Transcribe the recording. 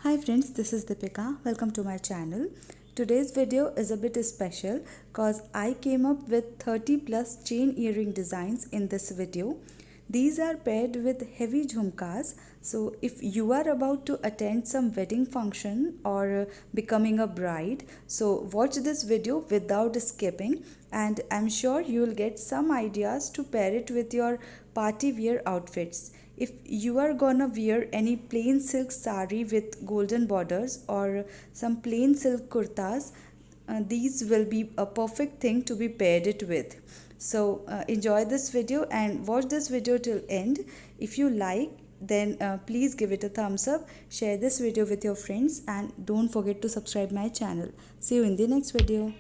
Hi friends, this is Deepika. Welcome to my channel. Today's video is a bit special cause I came up with 30 plus chain earring designs in this video. These are paired with heavy jhumkas. So if you are about to attend some wedding function or becoming a bride, so watch this video without skipping and I'm sure you will get some ideas to pair it with your party wear outfits. If you are gonna wear any plain silk saree with golden borders or some plain silk kurtas, these will be a perfect thing to be paired it with. So enjoy this video and watch this video till end. If you like, then please give it a thumbs up, share this video with your friends and don't forget to subscribe my channel. See you in the next video.